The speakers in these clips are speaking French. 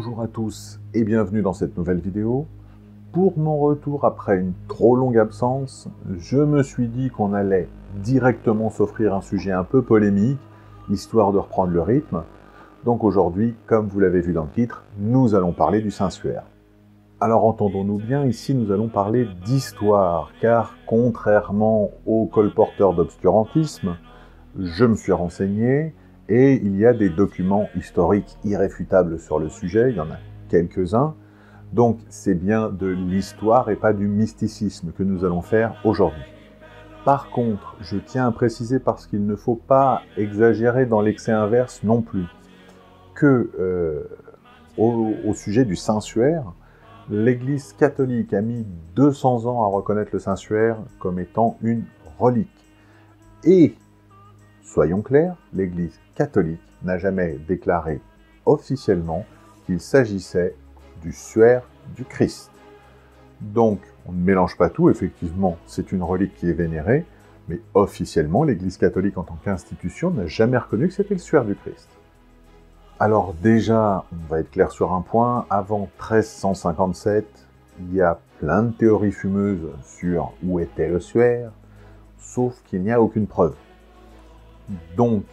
Bonjour à tous et bienvenue dans cette nouvelle vidéo. Pour mon retour après une trop longue absence, je me suis dit qu'on allait directement s'offrir un sujet un peu polémique, histoire de reprendre le rythme. Donc aujourd'hui, comme vous l'avez vu dans le titre, nous allons parler du Saint-Suaire. Alors entendons-nous bien, ici nous allons parler d'histoire, car contrairement aux colporteurs d'obscurantisme, je me suis renseigné, et il y a des documents historiques irréfutables sur le sujet, il y en a quelques-uns, donc c'est bien de l'histoire et pas du mysticisme que nous allons faire aujourd'hui. Par contre, je tiens à préciser parce qu'il ne faut pas exagérer dans l'excès inverse non plus, que au sujet du Saint-Suaire, l'Église catholique a mis 200 ans à reconnaître le Saint-Suaire comme étant une relique. Et soyons clairs, l'Église catholique n'a jamais déclaré officiellement qu'il s'agissait du suaire du Christ. Donc, on ne mélange pas tout, effectivement, c'est une relique qui est vénérée, mais officiellement, l'Église catholique en tant qu'institution n'a jamais reconnu que c'était le suaire du Christ. Alors déjà, on va être clair sur un point, avant 1357, il y a plein de théories fumeuses sur où était le suaire, sauf qu'il n'y a aucune preuve. Donc,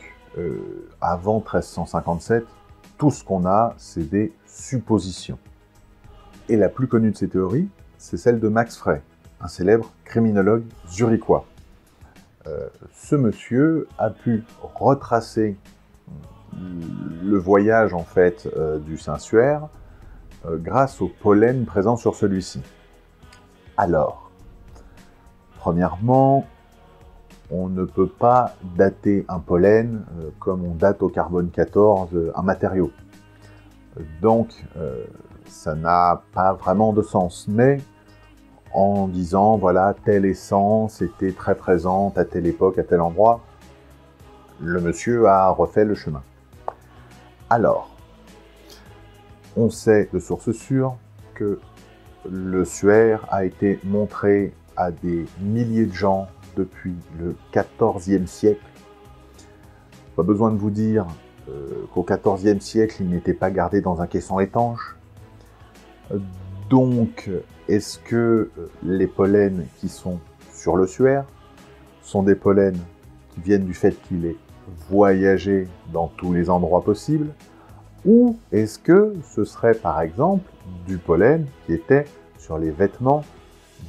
avant 1357, tout ce qu'on a, c'est des suppositions. Et la plus connue de ces théories, c'est celle de Max Frey, un célèbre criminologue zurichois. Ce monsieur a pu retracer le voyage en fait du Saint-Suaire grâce au pollen présent sur celui-ci. Alors, premièrement, on ne peut pas dater un pollen comme on date au carbone 14 un matériau. Donc, ça n'a pas vraiment de sens. Mais en disant, voilà, telle essence était très présente à telle époque, à tel endroit, le monsieur a refait le chemin. Alors, on sait de sources sûres que le suaire a été montré à des milliers de gens depuis le XIVe siècle. Pas besoin de vous dire qu'au XIVe siècle, il n'était pas gardé dans un caisson étanche. Donc, est-ce que les pollens qui sont sur le suaire sont des pollens qui viennent du fait qu'il est voyagé dans tous les endroits possibles? Ou est-ce que ce serait par exemple du pollen qui était sur les vêtements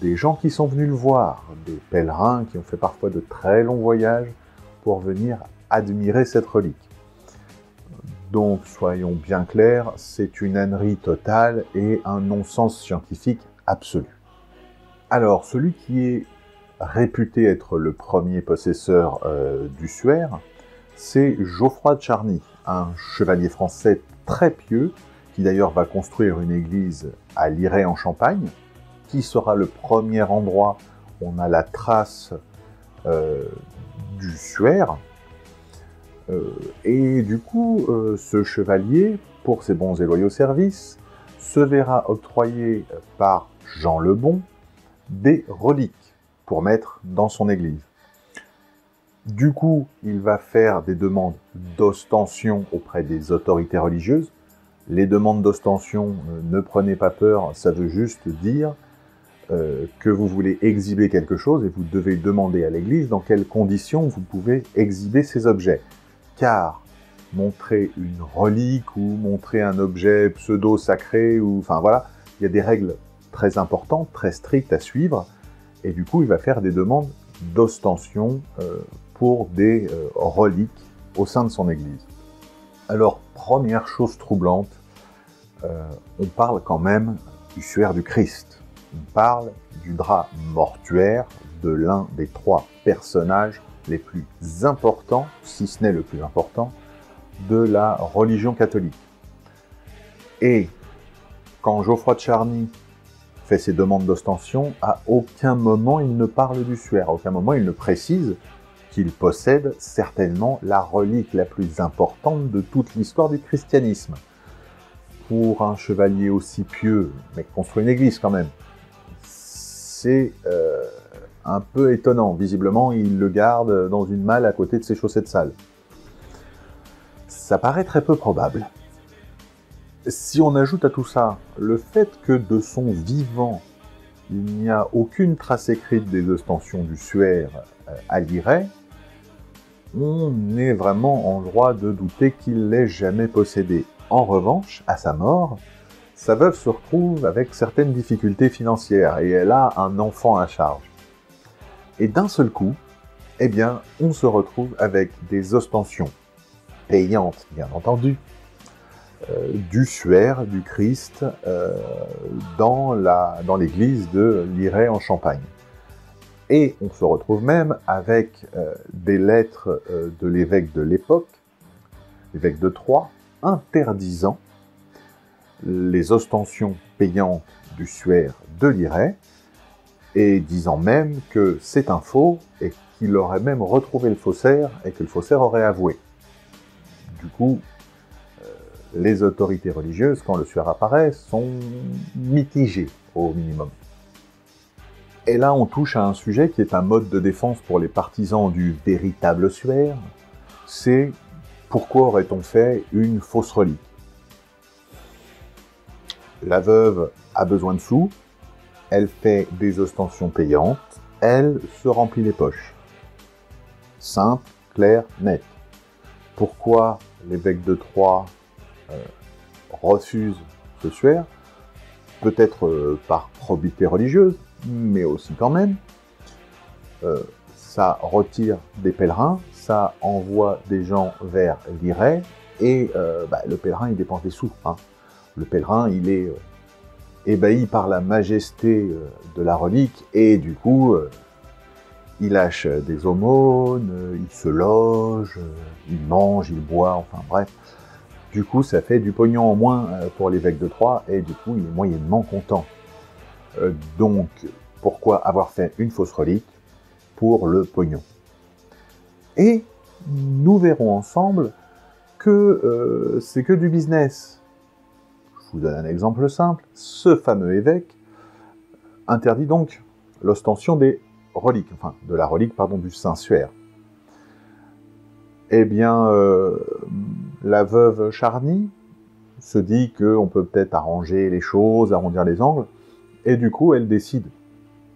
des gens qui sont venus le voir, des pèlerins qui ont fait parfois de très longs voyages pour venir admirer cette relique. Donc, soyons bien clairs, c'est une ânerie totale et un non-sens scientifique absolu. Alors, celui qui est réputé être le premier possesseur du suaire, c'est Geoffroy de Charny, un chevalier français très pieux, qui d'ailleurs va construire une église à Liray en Champagne, qui sera le premier endroit où on a la trace du suaire. Et du coup, ce chevalier, pour ses bons et loyaux services, se verra octroyer par Jean le Bon des reliques pour mettre dans son église. Du coup, il va faire des demandes d'ostension auprès des autorités religieuses. Les demandes d'ostension, ne prenez pas peur, ça veut juste dire que vous voulez exhiber quelque chose et vous devez demander à l'église dans quelles conditions vous pouvez exhiber ces objets. Car montrer une relique ou montrer un objet pseudo-sacré, ou enfin voilà, il y a des règles très importantes, très strictes à suivre, et du coup il va faire des demandes d'ostension pour des reliques au sein de son église. Alors, première chose troublante, on parle quand même du suaire du Christ. On parle du drap mortuaire de l'un des 3 personnages les plus importants, si ce n'est le plus important, de la religion catholique. Et quand Geoffroy de Charny fait ses demandes d'ostension, à aucun moment il ne parle du suaire, à aucun moment il ne précise qu'il possède certainement la relique la plus importante de toute l'histoire du christianisme. Pour un chevalier aussi pieux, mais qui construit une église quand même, c'est un peu étonnant. Visiblement, il le garde dans une malle à côté de ses chaussettes sales. Ça paraît très peu probable. Si on ajoute à tout ça le fait que de son vivant, il n'y a aucune trace écrite des ostensions du Suaire à Liray, on est vraiment en droit de douter qu'il l'ait jamais possédé. En revanche, à sa mort, sa veuve se retrouve avec certaines difficultés financières et elle a un enfant à charge. Et d'un seul coup, eh bien, on se retrouve avec des ostensions payantes, bien entendu, du Suaire, du Christ, dans l'église de Liray en Champagne. Et on se retrouve même avec des lettres de l'évêque de l'époque, l'évêque de Troyes, interdisant les ostensions payantes du Suaire de Liray, et disant même que c'est un faux, et qu'il aurait même retrouvé le faussaire, et que le faussaire aurait avoué. Du coup, les autorités religieuses, quand le Suaire apparaît, sont mitigées au minimum. Et là, on touche à un sujet qui est un mode de défense pour les partisans du véritable Suaire, c'est pourquoi aurait-on fait une fausse relique? La veuve a besoin de sous, elle fait des ostensions payantes, elle se remplit les poches. Simple, clair, net. Pourquoi l'évêque de Troyes refuse ce Suaire? Peut-être par probité religieuse, mais aussi quand même. Ça retire des pèlerins, ça envoie des gens vers Liray, et le pèlerin, il dépense des sous. Hein. Le pèlerin, il est ébahi par la majesté de la relique, et du coup, il lâche des aumônes, il se loge, il mange, il boit, enfin bref. Du coup, ça fait du pognon en moins pour l'évêque de Troyes, et du coup, il est moyennement content. Donc, pourquoi avoir fait une fausse relique? Pour le pognon. Et nous verrons ensemble que c'est que du business. Je vous donne un exemple simple. Ce fameux évêque interdit donc l'ostension des reliques, enfin, de la relique, pardon, du Saint-Suaire. Eh bien, la veuve Charny se dit qu'on peut peut-être arranger les choses, arrondir les angles, et du coup, elle décide,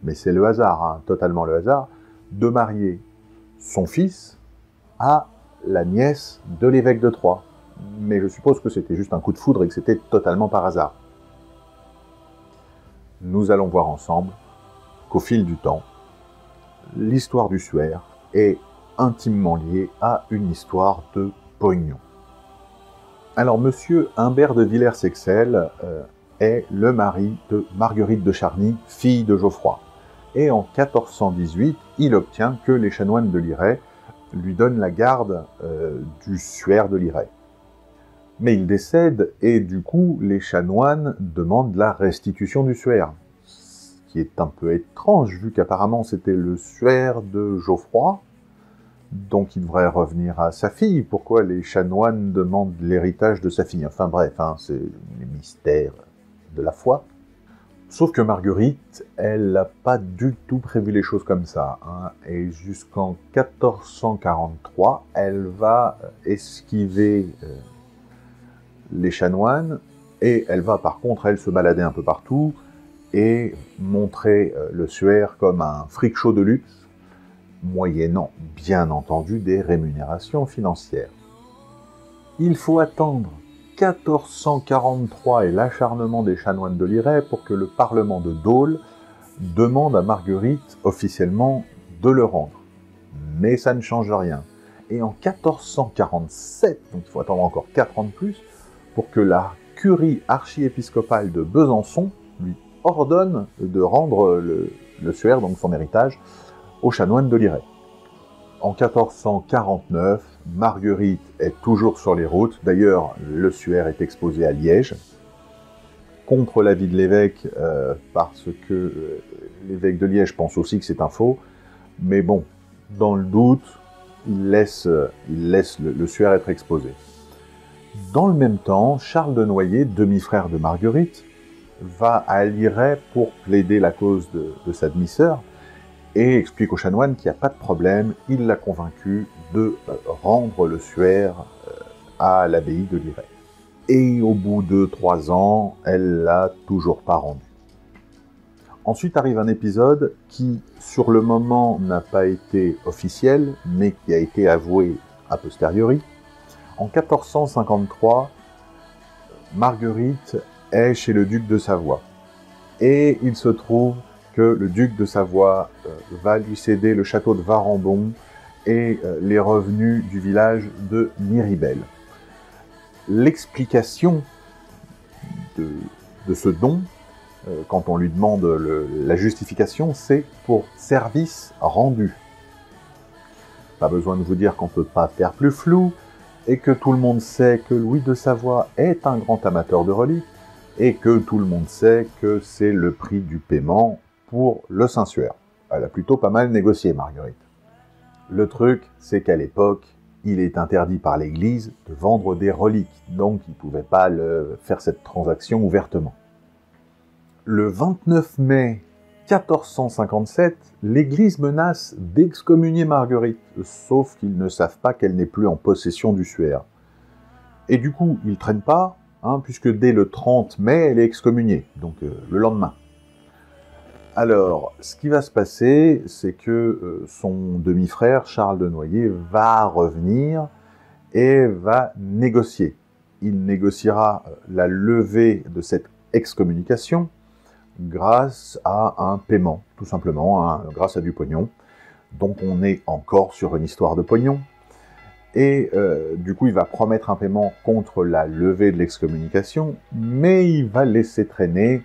mais c'est le hasard, hein, totalement le hasard, de marier son fils à la nièce de l'évêque de Troyes. Mais je suppose que c'était juste un coup de foudre et que c'était totalement par hasard. Nous allons voir ensemble qu'au fil du temps, l'histoire du Suaire est intimement liée à une histoire de pognon. Alors, monsieur Humbert de Villers-Sexel est le mari de Marguerite de Charny, fille de Geoffroy. Et en 1418, il obtient que les chanoines de Liray lui donnent la garde du Suaire de Liray. Mais il décède, et du coup, les chanoines demandent la restitution du Suaire. Ce qui est un peu étrange, vu qu'apparemment c'était le Suaire de Geoffroy, donc il devrait revenir à sa fille. Pourquoi les chanoines demandent l'héritage de sa fille? Enfin bref, hein, c'est les mystères de la foi. Sauf que Marguerite, elle n'a pas du tout prévu les choses comme ça. Hein, et jusqu'en 1443, elle va esquiver les chanoines, et elle va par contre, elle, se balader un peu partout, et montrer le Suaire comme un freak show de luxe, moyennant, bien entendu, des rémunérations financières. Il faut attendre 1443 et l'acharnement des chanoines de Liray pour que le Parlement de Dole demande à Marguerite officiellement de le rendre. Mais ça ne change rien. Et en 1447, donc il faut attendre encore 4 ans de plus, pour que la curie archiépiscopale de Besançon lui ordonne de rendre le Suaire, donc son héritage, aux chanoines de Liray. En 1449, Marguerite est toujours sur les routes. D'ailleurs, le Suaire est exposé à Liège, contre l'avis de l'évêque, parce que l'évêque de Liège pense aussi que c'est un faux. Mais bon, dans le doute, il laisse le Suaire être exposé. Dans le même temps, Charles de Noyer, demi-frère de Marguerite, va à Liray pour plaider la cause de sa demi-sœur, et explique aux chanoines qu'il n'y a pas de problème, il l'a convaincu de rendre le Suaire à l'abbaye de Liray. et au bout de 3 ans, elle l'a toujours pas rendu. Ensuite arrive un épisode qui, sur le moment, n'a pas été officiel, mais qui a été avoué a posteriori. En 1453, Marguerite est chez le duc de Savoie. Et il se trouve que le duc de Savoie va lui céder le château de Varambon et les revenus du village de Miribel. L'explication de ce don, quand on lui demande la justification, c'est pour service rendu. Pas besoin de vous dire qu'on ne peut pas faire plus flou, et que tout le monde sait que Louis de Savoie est un grand amateur de reliques, et que tout le monde sait que c'est le prix du paiement pour le Saint-Suaire. Elle a plutôt pas mal négocié, Marguerite. Le truc, c'est qu'à l'époque, il est interdit par l'Église de vendre des reliques, donc il ne pouvait pas faire cette transaction ouvertement. Le 29 mai 1457, l'Église menace d'excommunier Marguerite, sauf qu'ils ne savent pas qu'elle n'est plus en possession du Suaire. Et du coup, ils ne traînent pas, puisque dès le 30 mai, elle est excommuniée, donc le lendemain. Alors, ce qui va se passer, c'est que son demi-frère, Charles de Noailles, va revenir et va négocier. Il négociera la levée de cette excommunication grâce à un paiement, tout simplement, grâce à du pognon. Donc on est encore sur une histoire de pognon. Et du coup, il va promettre un paiement contre la levée de l'excommunication, mais il va laisser traîner.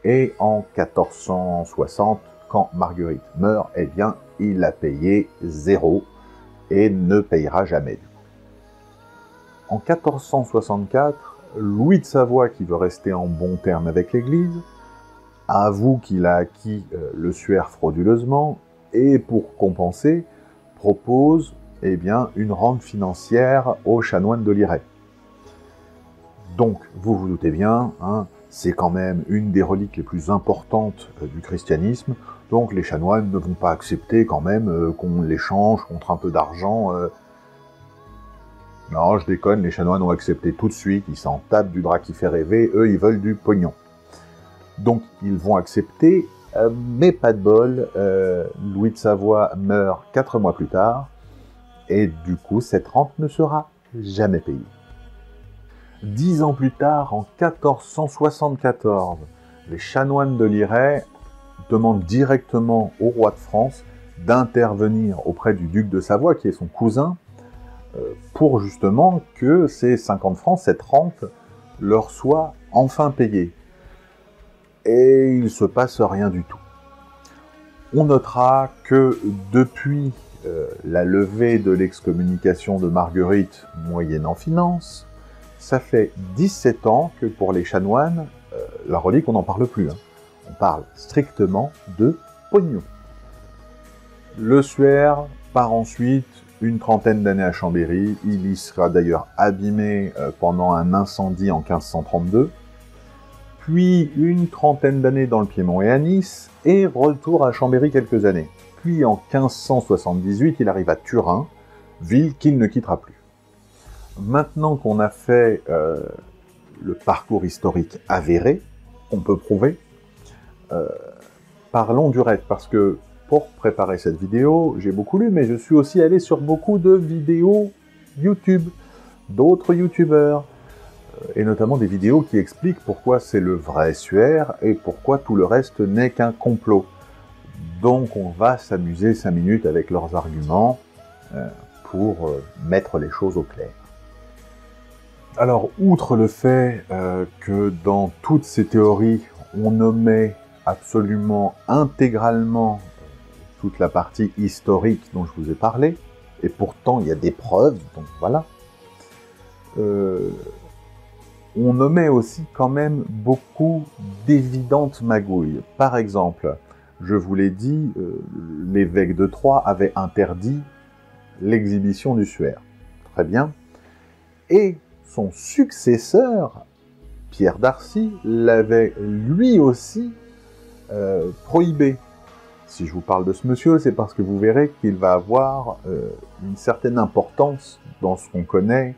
Et en 1460, quand Marguerite meurt, eh bien, il a payé 0 et ne payera jamais. En 1464, Louis de Savoie, qui veut rester en bon terme avec l'Église, avoue qu'il a acquis le Suaire frauduleusement et, pour compenser, propose une rente financière aux chanoines de Lirey. Donc, vous vous doutez bien, c'est quand même une des reliques les plus importantes du christianisme, donc les chanoines ne vont pas accepter quand même qu'on l'échange contre un peu d'argent. Non, je déconne, les chanoines ont accepté tout de suite, ils s'en tapent du drap qui fait rêver, eux ils veulent du pognon. Donc ils vont accepter, mais pas de bol, Louis de Savoie meurt 4 mois plus tard, et du coup cette rente ne sera jamais payée. 10 ans plus tard, en 1474, les chanoines de Lirey demandent directement au roi de France d'intervenir auprès du duc de Savoie, qui est son cousin, pour justement que ces 50 francs, cette rente, leur soit enfin payée. Et il ne se passe rien du tout. On notera que depuis la levée de l'excommunication de Marguerite, moyennant finance, ça fait 17 ans que pour les chanoines, la relique, on n'en parle plus. On parle strictement de pognon. Le Suaire part ensuite une trentaine d'années à Chambéry. Il y sera d'ailleurs abîmé pendant un incendie en 1532. Puis une trentaine d'années dans le Piémont et à Nice, et retour à Chambéry quelques années. Puis en 1578, il arrive à Turin, ville qu'il ne quittera plus. Maintenant qu'on a fait le parcours historique avéré, on peut prouver, parlons du reste, parce que pour préparer cette vidéo, j'ai beaucoup lu, mais je suis aussi allé sur beaucoup de vidéos YouTube, d'autres youtubeurs, et notamment des vidéos qui expliquent pourquoi c'est le vrai Suaire et pourquoi tout le reste n'est qu'un complot. Donc on va s'amuser 5 minutes avec leurs arguments pour mettre les choses au clair. Alors, outre le fait que dans toutes ces théories, on omet absolument intégralement toute la partie historique dont je vous ai parlé, et pourtant il y a des preuves, donc voilà. On omet aussi quand même beaucoup d'évidentes magouilles. Par exemple, je vous l'ai dit, l'évêque de Troyes avait interdit l'exhibition du Suaire. Très bien. Et son successeur, Pierre d'Arcy, l'avait lui aussi prohibé. Si je vous parle de ce monsieur, c'est parce que vous verrez qu'il va avoir une certaine importance dans ce qu'on connaît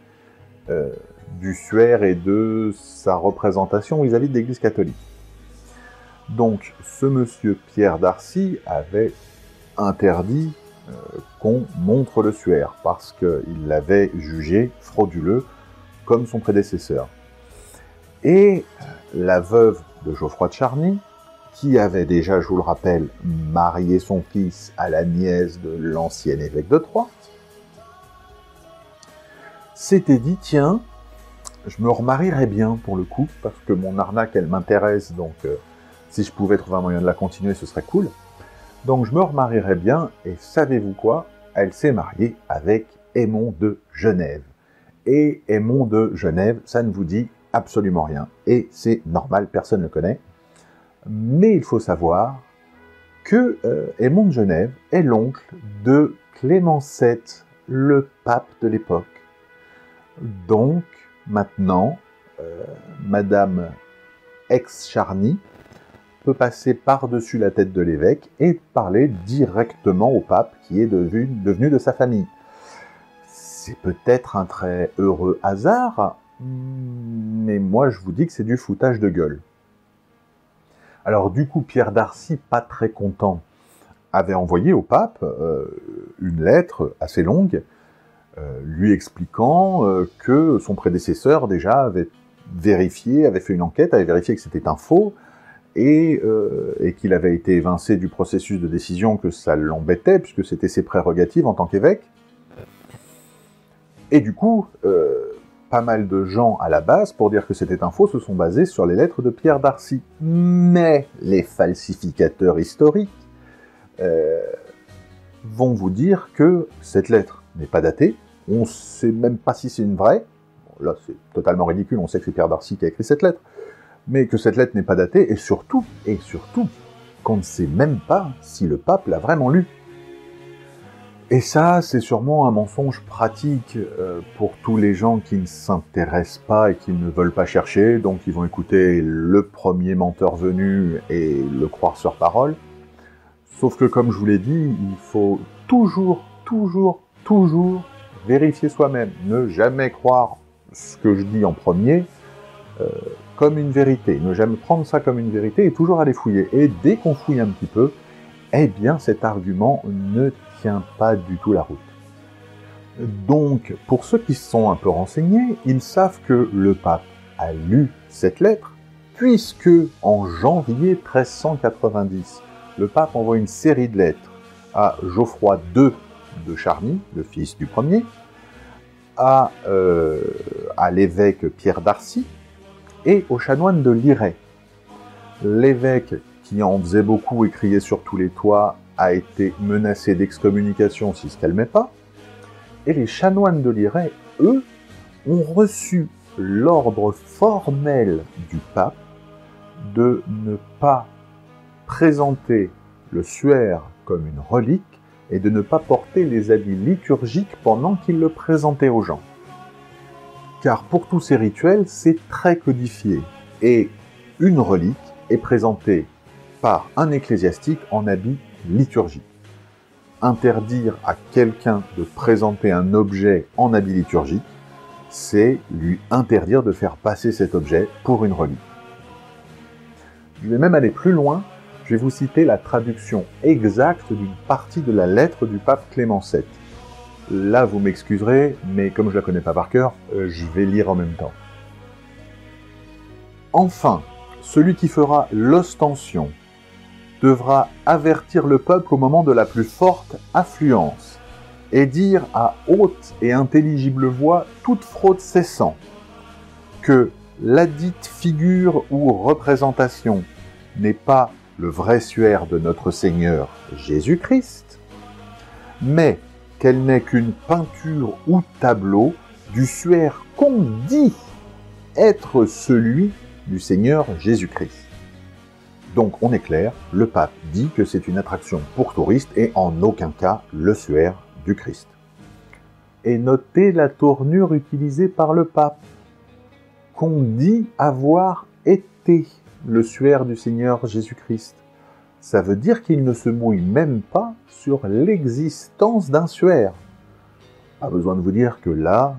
du suaire et de sa représentation vis-à-vis de l'Église catholique. Donc, ce monsieur Pierre d'Arcy avait interdit qu'on montre le suaire, parce qu'il l'avait jugé frauduleux, comme son prédécesseur. Et la veuve de Geoffroy de Charny, qui avait déjà, je vous le rappelle, marié son fils à la nièce de l'ancien évêque de Troyes, s'était dit, tiens, je me remarierais bien pour le coup, parce que mon arnaque, elle m'intéresse, donc si je pouvais trouver un moyen de la continuer, ce serait cool. Donc je me remarierais bien, et savez-vous quoi? Elle s'est mariée avec Aymon de Genève. Et Aymon de Genève, ça ne vous dit absolument rien. Et c'est normal, personne ne le connaît. Mais il faut savoir que Aymon de Genève est l'oncle de Clément VII, le pape de l'époque. Donc, maintenant, Madame ex-Charny peut passer par-dessus la tête de l'évêque et parler directement au pape qui est devenu de sa famille. C'est peut-être un très heureux hasard, mais moi je vous dis que c'est du foutage de gueule. Alors du coup, Pierre d'Arcy, pas très content, avait envoyé au pape une lettre assez longue, lui expliquant que son prédécesseur déjà avait vérifié, avait fait une enquête, avait vérifié que c'était un faux, et qu'il avait été évincé du processus de décision, que ça l'embêtait, puisque c'était ses prérogatives en tant qu'évêque. Et du coup, pas mal de gens à la base, pour dire que c'était un faux, se sont basés sur les lettres de Pierre d'Arcy. Mais les falsificateurs historiques vont vous dire que cette lettre n'est pas datée, on ne sait même pas si c'est une vraie, bon, là c'est totalement ridicule, on sait que c'est Pierre d'Arcy qui a écrit cette lettre, mais que cette lettre n'est pas datée, et surtout, qu'on ne sait même pas si le pape l'a vraiment lue. Et ça, c'est sûrement un mensonge pratique pour tous les gens qui ne s'intéressent pas et qui ne veulent pas chercher, donc ils vont écouter le premier menteur venu et le croire sur parole. Sauf que, comme je vous l'ai dit, il faut toujours vérifier soi-même. Ne jamais croire ce que je dis en premier comme une vérité. Ne jamais prendre ça comme une vérité et toujours aller fouiller. Et dès qu'on fouille un petit peu, eh bien cet argument ne tient pas du tout la route. Donc, pour ceux qui se sont un peu renseignés, ils savent que le pape a lu cette lettre, puisque en janvier 1390, le pape envoie une série de lettres à Geoffroy II de Charny, le fils du premier, à l'évêque Pierre d'Arcy et au chanoine de Liray. L'évêque, qui en faisait beaucoup et criait sur tous les toits, a été menacé d'excommunication s'il ne se calmait pas. Et les chanoines de Liray, eux, ont reçu l'ordre formel du pape de ne pas présenter le suaire comme une relique et de ne pas porter les habits liturgiques pendant qu'il le présentait aux gens. Car pour tous ces rituels, c'est très codifié, et une relique est présentée par un ecclésiastique en habit liturgique. Interdire à quelqu'un de présenter un objet en habit liturgique, c'est lui interdire de faire passer cet objet pour une relique. Je vais même aller plus loin, je vais vous citer la traduction exacte d'une partie de la lettre du pape Clément VII. Là, vous m'excuserez, mais comme je la connais pas par cœur, je vais lire en même temps. Enfin, celui qui fera l'ostension devra avertir le peuple au moment de la plus forte affluence, et dire à haute et intelligible voix, toute fraude cessant, que ladite figure ou représentation n'est pas le vrai suaire de notre Seigneur Jésus-Christ, mais qu'elle n'est qu'une peinture ou tableau du suaire qu'on dit être celui du Seigneur Jésus-Christ. Donc on est clair, le pape dit que c'est une attraction pour touristes et en aucun cas le suaire du Christ. Et notez la tournure utilisée par le pape, qu'on dit avoir été le suaire du Seigneur Jésus-Christ. Ça veut dire qu'il ne se mouille même pas sur l'existence d'un suaire. Pas besoin de vous dire que là,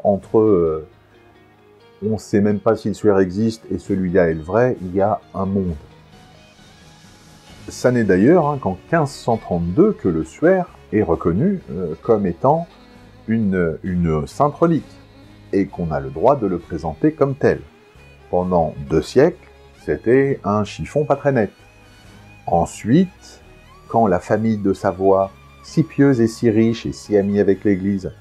entre on ne sait même pas si le suaire existe et celui-là est le vrai, il y a un monde. Ça n'est d'ailleurs qu'en 1532 que le suaire est reconnu comme étant une sainte relique, et qu'on a le droit de le présenter comme tel. Pendant 2 siècles, c'était un chiffon pas très net. Ensuite, quand la famille de Savoie, si pieuse et si riche et si amie avec l'Église,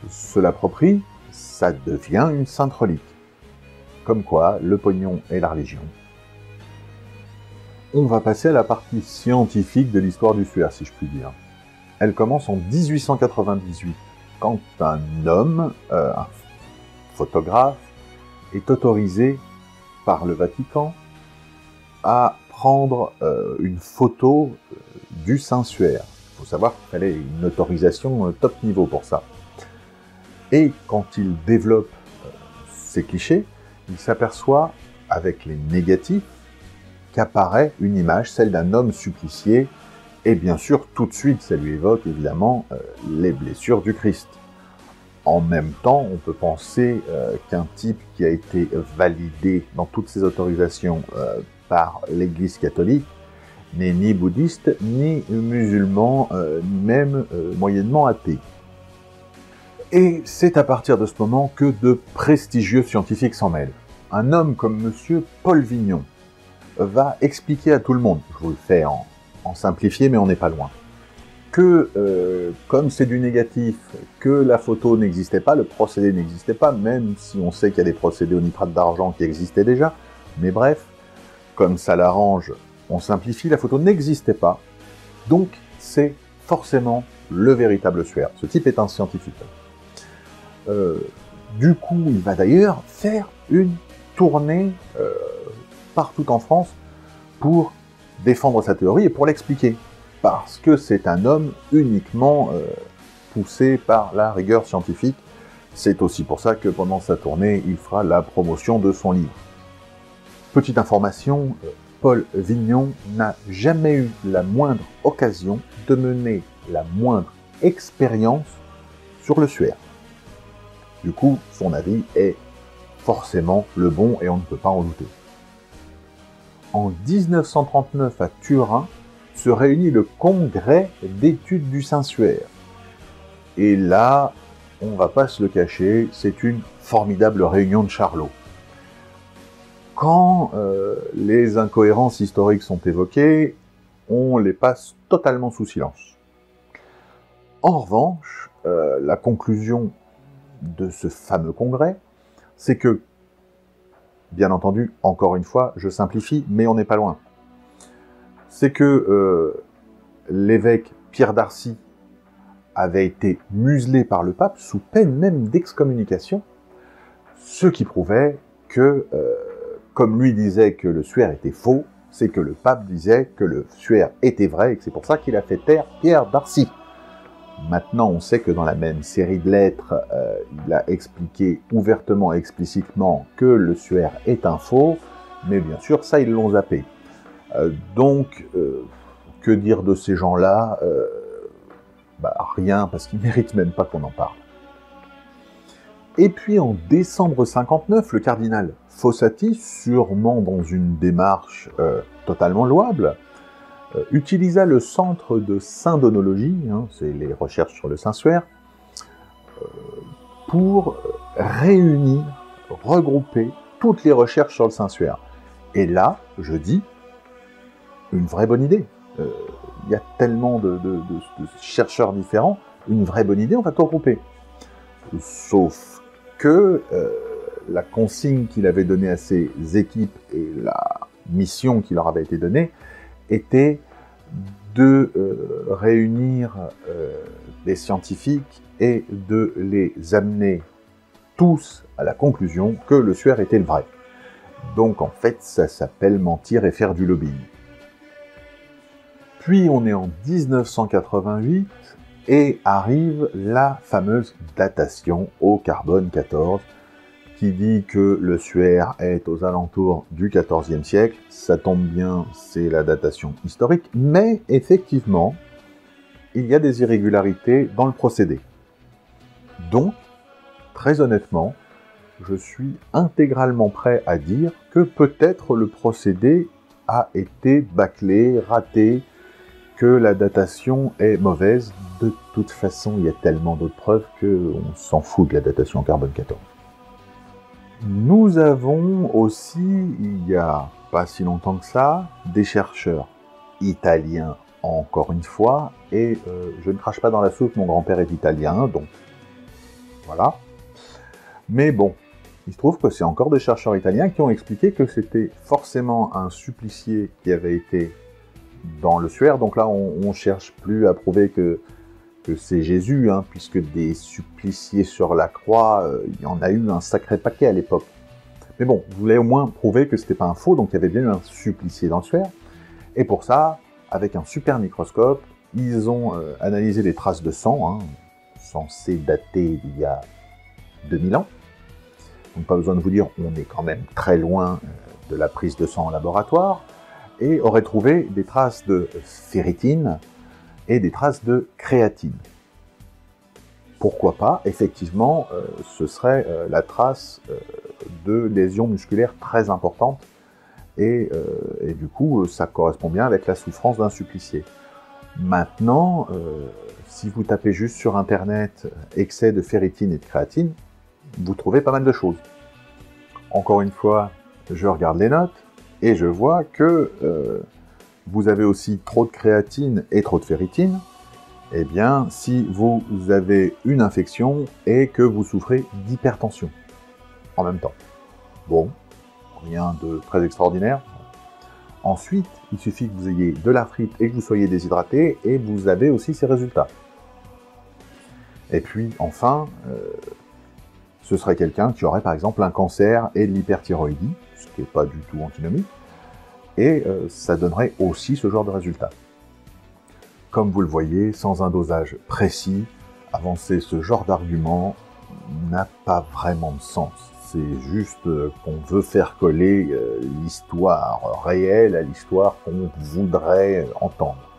se l'approprie, ça devient une sainte relique. Comme quoi, le pognon et la religion. On va passer à la partie scientifique de l'histoire du suaire, si je puis dire. Elle commence en 1898, quand un homme, un photographe, est autorisé par le Vatican à prendre une photo du Saint-Suaire. Il faut savoir qu'il fallait une autorisation top niveau pour ça. Et quand il développe ces clichés, il s'aperçoit, avec les négatifs, qu'apparaît une image, celle d'un homme supplicié, et bien sûr, tout de suite, ça lui évoque évidemment les blessures du Christ. En même temps, on peut penser qu'un type qui a été validé dans toutes ses autorisations par l'Église catholique n'est ni bouddhiste, ni musulman, ni même moyennement athée. Et c'est à partir de ce moment que de prestigieux scientifiques s'en mêlent. Un homme comme monsieur Paul Vignon va expliquer à tout le monde, je vous le fais en simplifié, mais on n'est pas loin, que comme c'est du négatif, que la photo n'existait pas, le procédé n'existait pas, même si on sait qu'il y a des procédés au nitrate d'argent qui existaient déjà, mais bref, comme ça l'arrange, on simplifie, la photo n'existait pas, donc c'est forcément le véritable suaire. Ce type est un scientifique. Du coup, il va d'ailleurs faire une tournée partout en France pour défendre sa théorie et pour l'expliquer. Parce que c'est un homme uniquement poussé par la rigueur scientifique. C'est aussi pour ça que pendant sa tournée, il fera la promotion de son livre. Petite information, Paul Vignon n'a jamais eu la moindre occasion de mener la moindre expérience sur le suaire. Du coup, son avis est forcément le bon et on ne peut pas en douter. En 1939, à Turin, se réunit le Congrès d'études du Saint-Suaire. Et là, on va pas se le cacher, c'est une formidable réunion de charlots. Quand les incohérences historiques sont évoquées, on les passe totalement sous silence. En revanche, la conclusion de ce fameux congrès, c'est que, bien entendu, encore une fois, je simplifie, mais on n'est pas loin. C'est que l'évêque Pierre d'Arcy avait été muselé par le pape sous peine même d'excommunication, ce qui prouvait que, comme lui disait que le suaire était faux, c'est que le pape disait que le suaire était vrai et que c'est pour ça qu'il a fait taire Pierre d'Arcy. Maintenant, on sait que dans la même série de lettres, il a expliqué ouvertement et explicitement que le suaire est un faux, mais bien sûr, ça, ils l'ont zappé. Donc, que dire de ces gens-là? Rien, parce qu'ils ne méritent même pas qu'on en parle. Et puis, en décembre 59, le cardinal Fossati, sûrement dans une démarche totalement louable, utilisa le centre de syndonologie, c'est les recherches sur le Saint-Suaire, pour réunir, regrouper toutes les recherches sur le Saint-Suaire. Et là, je dis, une vraie bonne idée. Il y a tellement de chercheurs différents, une vraie bonne idée, on va tout regrouper. Sauf que la consigne qu'il avait donnée à ses équipes et la mission qui leur avait été donnée était de réunir des scientifiques et de les amener tous à la conclusion que le suaire était le vrai. Donc en fait, ça s'appelle mentir et faire du lobbying. Puis on est en 1988 et arrive la fameuse datation au carbone 14 qui dit que le suaire est aux alentours du XIVe siècle. Ça tombe bien, c'est la datation historique, mais effectivement, il y a des irrégularités dans le procédé. Donc, très honnêtement, je suis intégralement prêt à dire que peut-être le procédé a été bâclé, raté, que la datation est mauvaise. De toute façon, il y a tellement d'autres preuves qu'on s'en fout de la datation en carbone 14. Nous avons aussi, il n'y a pas si longtemps que ça, des chercheurs italiens, encore une fois, et je ne crache pas dans la soupe, mon grand-père est italien, donc voilà. Mais bon, il se trouve que c'est encore des chercheurs italiens qui ont expliqué que c'était forcément un supplicié qui avait été dans le suaire. Donc là, on ne cherche plus à prouver que c'est Jésus, hein, puisque des suppliciés sur la croix, il y en a eu un sacré paquet à l'époque. Mais bon, vous voulez au moins prouver que c'était pas un faux, donc il y avait bien eu un supplicié dans le suaire. Et pour ça, avec un super microscope, ils ont analysé les traces de sang, hein, censées dater d'il y a 2000 ans. Donc pas besoin de vous dire, on est quand même très loin de la prise de sang en laboratoire, et aurait trouvé des traces de ferritine et des traces de créatine. Pourquoi pas? Effectivement, ce serait la trace de lésions musculaires très importantes, et du coup, ça correspond bien avec la souffrance d'un supplicié. Maintenant, si vous tapez juste sur Internet excès de ferritine et de créatine, vous trouvez pas mal de choses. Encore une fois, je regarde les notes, et je vois que vous avez aussi trop de créatine et trop de ferritine. Eh bien, si vous avez une infection et que vous souffrez d'hypertension en même temps. Bon, rien de très extraordinaire. Ensuite, il suffit que vous ayez de l'arthrite et que vous soyez déshydraté, et vous avez aussi ces résultats. Et puis, enfin, ce serait quelqu'un qui aurait par exemple un cancer et de l'hyperthyroïdie, ce qui n'est pas du tout antinomique, et ça donnerait aussi ce genre de résultat. Comme vous le voyez, sans un dosage précis, avancer ce genre d'argument n'a pas vraiment de sens. C'est juste qu'on veut faire coller l'histoire réelle à l'histoire qu'on voudrait entendre.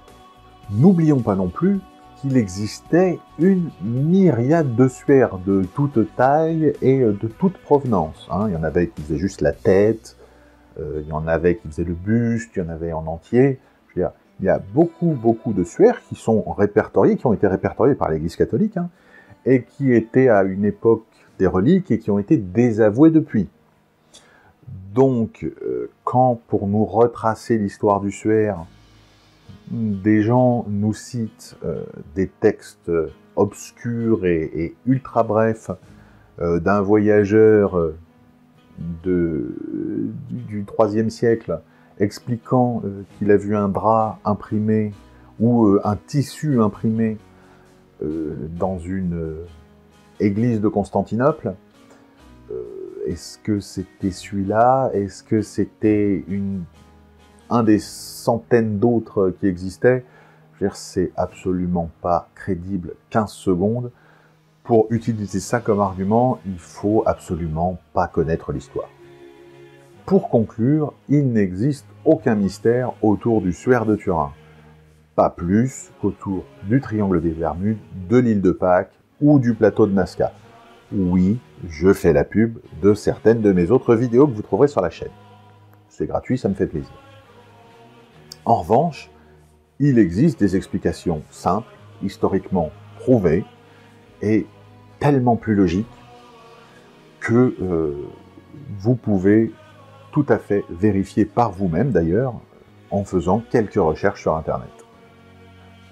N'oublions pas non plus qu'il existait une myriade de suaires de toute taille et de toute provenance. Hein. Il y en avait qui faisaient juste la tête, il y en avait qui faisaient le buste, il y en avait en entier. Je veux dire, il y a beaucoup de suaires qui sont répertoriés, qui ont été répertoriés par l'Église catholique, hein, et qui étaient à une époque des reliques et qui ont été désavoués depuis. Donc, quand pour nous retracer l'histoire du suaire, des gens nous citent des textes obscurs et ultra brefs d'un voyageur du IIIe siècle expliquant qu'il a vu un drap imprimé ou un tissu imprimé dans une église de Constantinople. Est-ce que c'était celui-là? Est-ce que c'était un des centaines d'autres qui existaient? Je veux dire, c'est absolument pas crédible 15 secondes. Pour utiliser ça comme argument, il faut absolument pas connaître l'histoire. Pour conclure, il n'existe aucun mystère autour du suaire de Turin. Pas plus qu'autour du triangle des Bermudes, de l'île de Pâques ou du plateau de Nazca. Oui, je fais la pub de certaines de mes autres vidéos que vous trouverez sur la chaîne. C'est gratuit, ça me fait plaisir. En revanche, il existe des explications simples, historiquement prouvées, et tellement plus logiques que vous pouvez tout à fait vérifier par vous-même d'ailleurs, en faisant quelques recherches sur Internet.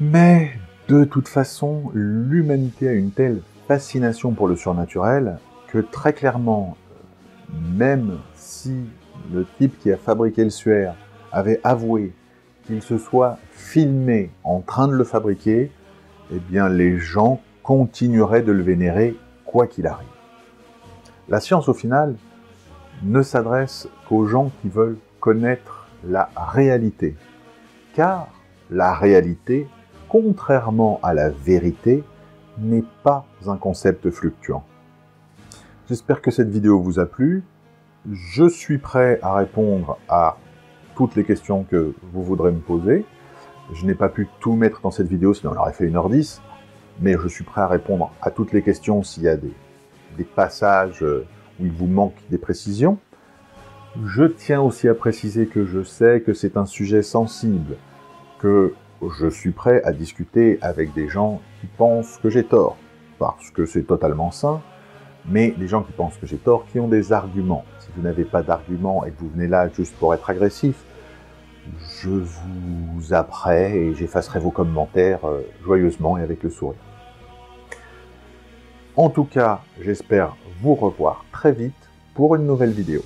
Mais de toute façon, l'humanité a une telle fascination pour le surnaturel que très clairement, même si le type qui a fabriqué le suaire avait avoué qu'il se soit filmé en train de le fabriquer, eh bien les gens continueraient de le vénérer quoi qu'il arrive. La science au final ne s'adresse qu'aux gens qui veulent connaître la réalité, car la réalité, contrairement à la vérité, n'est pas un concept fluctuant. J'espère que cette vidéo vous a plu. Je suis prêt à répondre à toutes les questions que vous voudrez me poser. Je n'ai pas pu tout mettre dans cette vidéo, sinon on aurait fait 1h10, mais je suis prêt à répondre à toutes les questions s'il y a des passages où il vous manque des précisions. Je tiens aussi à préciser que je sais que c'est un sujet sensible, que je suis prêt à discuter avec des gens qui pensent que j'ai tort, parce que c'est totalement sain, mais des gens qui pensent que j'ai tort, qui ont des arguments. Si vous n'avez pas d'arguments et que vous venez là juste pour être agressif, je vous zapperai et j'effacerai vos commentaires joyeusement et avec le sourire. En tout cas, j'espère vous revoir très vite pour une nouvelle vidéo.